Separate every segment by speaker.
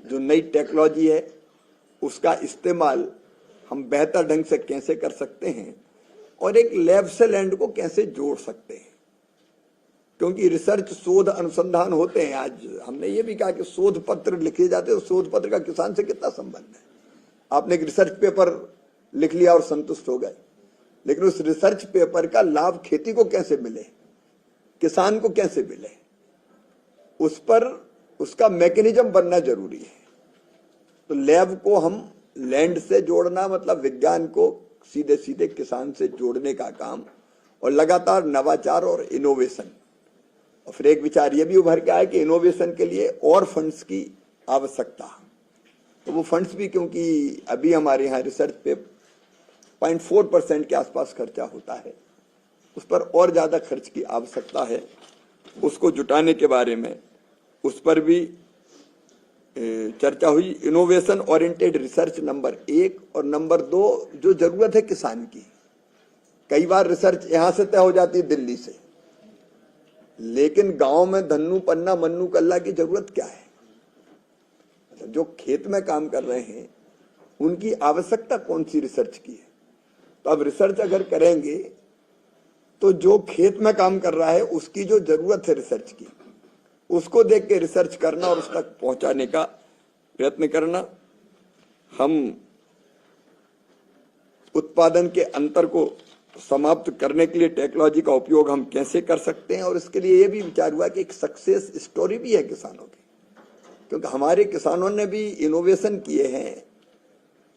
Speaker 1: जो नई टेक्नोलॉजी है उसका इस्तेमाल हम बेहतर ढंग से कैसे कर सकते हैं और एक लैब से लैंड को कैसे जोड़ सकते हैं, क्योंकि रिसर्च शोध अनुसंधान होते हैं। आज हमने ये भी कहा कि शोध पत्र लिखे जाते हैं, शोध पत्र का किसान से कितना संबंध है। आपने एक रिसर्च पेपर लिख लिया और संतुष्ट हो गए, लेकिन उस रिसर्च पेपर का लाभ खेती को कैसे मिले, किसान को कैसे मिले, उस पर उसका मैकेनिज्म बनना जरूरी है। तो लैब को हम लैंड से जोड़ना मतलब विज्ञान को सीधे सीधे किसान से जोड़ने का काम, और लगातार नवाचार और इनोवेशन। और फिर एक विचार ये भी उभर के आया कि इनोवेशन के लिए और फंड्स की आवश्यकता। तो वो फंड्स भी, क्योंकि अभी हमारे यहाँ रिसर्च पे 0.4% के आसपास खर्चा होता है, उस पर और ज्यादा खर्च की आवश्यकता है। उसको जुटाने के बारे में उस पर भी चर्चा हुई। इनोवेशन ओरिएंटेड रिसर्च नंबर 1 और नंबर 2 जो जरूरत है किसान की। कई बार रिसर्च यहां से तय हो जाती है दिल्ली से, लेकिन गांव में धन्नू पन्ना मन्नू कल्ला की जरूरत क्या है। जो खेत में काम कर रहे हैं उनकी आवश्यकता कौन सी रिसर्च की है। तो अब रिसर्च अगर करेंगे तो जो खेत में काम कर रहा है उसकी जो जरूरत है रिसर्च की, उसको देख के रिसर्च करना और उस तक पहुंचाने का प्रयत्न करना। हम उत्पादन के अंतर को समाप्त करने के लिए टेक्नोलॉजी का उपयोग हम कैसे कर सकते हैं, और इसके लिए ये भी विचार हुआ कि एक सक्सेस स्टोरी भी है किसानों की, क्योंकि हमारे किसानों ने भी इनोवेशन किए हैं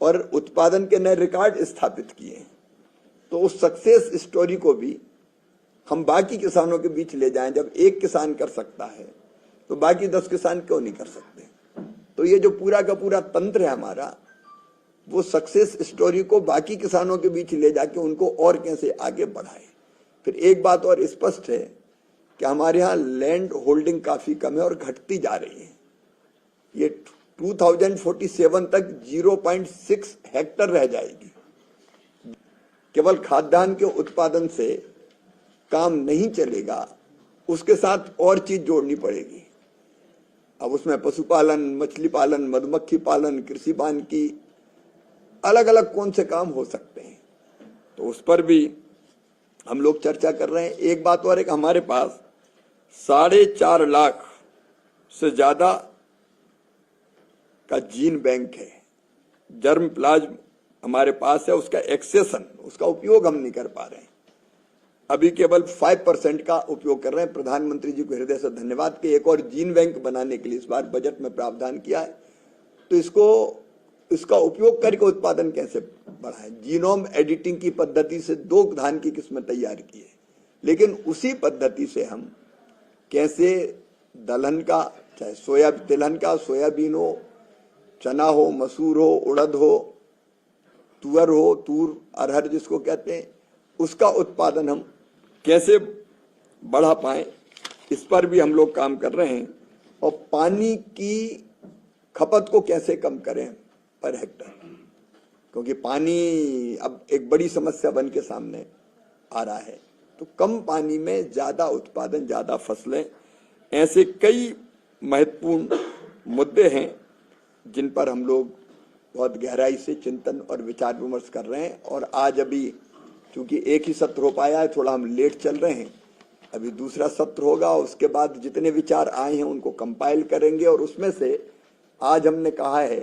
Speaker 1: और उत्पादन के नए रिकॉर्ड स्थापित किए हैं। तो उस सक्सेस स्टोरी को भी हम बाकी किसानों के बीच ले जाएं। जब एक किसान कर सकता है तो बाकी 10 किसान क्यों नहीं कर सकते। तो ये जो पूरा का पूरा तंत्र है हमारा, वो सक्सेस स्टोरी को बाकी किसानों के बीच ले जाके उनको और कैसे आगे बढ़ाए। फिर एक बात और स्पष्ट है कि हमारे यहाँ लैंड होल्डिंग काफी कम है और घटती जा रही है। ये 2047 तक 0.6 हेक्टर रह जाएगी। केवल खाद्यान्न के उत्पादन से काम नहीं चलेगा, उसके साथ और चीज जोड़नी पड़ेगी। अब उसमें पशुपालन, मछली पालन, मधुमक्खी पालन, कृषि वानिकी, अलग अलग कौन से काम हो सकते हैं, तो उस पर भी हम लोग चर्चा कर रहे हैं। एक बात और है कि हमारे पास 4.5 लाख से ज्यादा का जीन बैंक है, जर्म प्लाज्म हमारे पास है। उसका एक्सेशन, उसका उपयोग हम नहीं कर पा रहे हैं। अभी केवल 5% का उपयोग कर रहे हैं। प्रधानमंत्री जी को हृदय से धन्यवाद कि एक और जीन बैंक बनाने के लिए इस बार बजट में प्रावधान किया है। तो इसका उपयोग करके उत्पादन कैसे बढ़ाएं। जीनोम एडिटिंग की पद्धति से 2 धान की किस्में तैयार की है, लेकिन उसी पद्धति से हम कैसे दलहन का, चाहे तिलहन का, सोयाबीन हो, चना हो, मसूर हो, उड़द हो, तुअर हो, तूर अरहर जिसको कहते हैं, उसका उत्पादन हम कैसे बढ़ा पाए, इस पर भी हम लोग काम कर रहे हैं। और पानी की खपत को कैसे कम करें पर हेक्टर, क्योंकि पानी अब एक बड़ी समस्या बन के सामने आ रहा है। तो कम पानी में ज्यादा उत्पादन, ज्यादा फसलें, ऐसे कई महत्वपूर्ण मुद्दे हैं जिन पर हम लोग बहुत गहराई से चिंतन और विचार विमर्श कर रहे हैं। और आज अभी चूंकि एक ही सत्र हो पाया है, थोड़ा हम लेट चल रहे हैं, अभी दूसरा सत्र होगा। उसके बाद जितने विचार आए हैं उनको कंपाइल करेंगे, और उसमें से आज हमने कहा है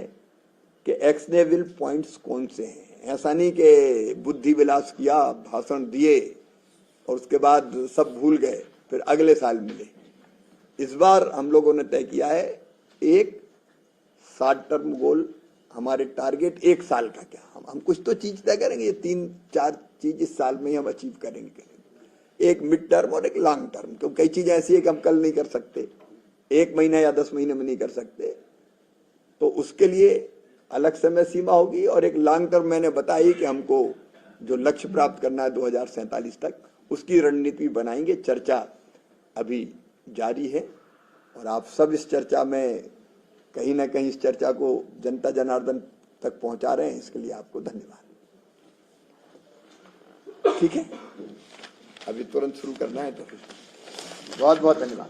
Speaker 1: कि एक्शनेबल पॉइंट्स कौन से हैं। ऐसा नहीं कि बुद्धि विलास किया, भाषण दिए और उसके बाद सब भूल गए, फिर अगले साल मिले। इस बार हम लोगों ने तय किया है एक शॉर्ट टर्म गोल, हमारे टारगेट 1 साल का क्या, हम कुछ तो चीज तय करेंगे। ये 3-4 चीज इस साल में ही हम अचीव करेंगे। एक मिड टर्म और एक लॉन्ग टर्म। तो कई चीजें ऐसी है कि हम कल नहीं कर सकते, 1 महीना या 10 महीने में नहीं कर सकते, तो उसके लिए अलग समय सीमा होगी। और एक लॉन्ग टर्म मैंने बताई कि हमको जो लक्ष्य प्राप्त करना है 2047 तक, उसकी रणनीति बनाएंगे। चर्चा अभी जारी है और आप सब इस चर्चा में कहीं ना कहीं इस चर्चा को जनता जनार्दन तक पहुंचा रहे हैं, इसके लिए आपको धन्यवाद। ठीक है, अभी तुरंत शुरू करना है, तो बहुत बहुत धन्यवाद।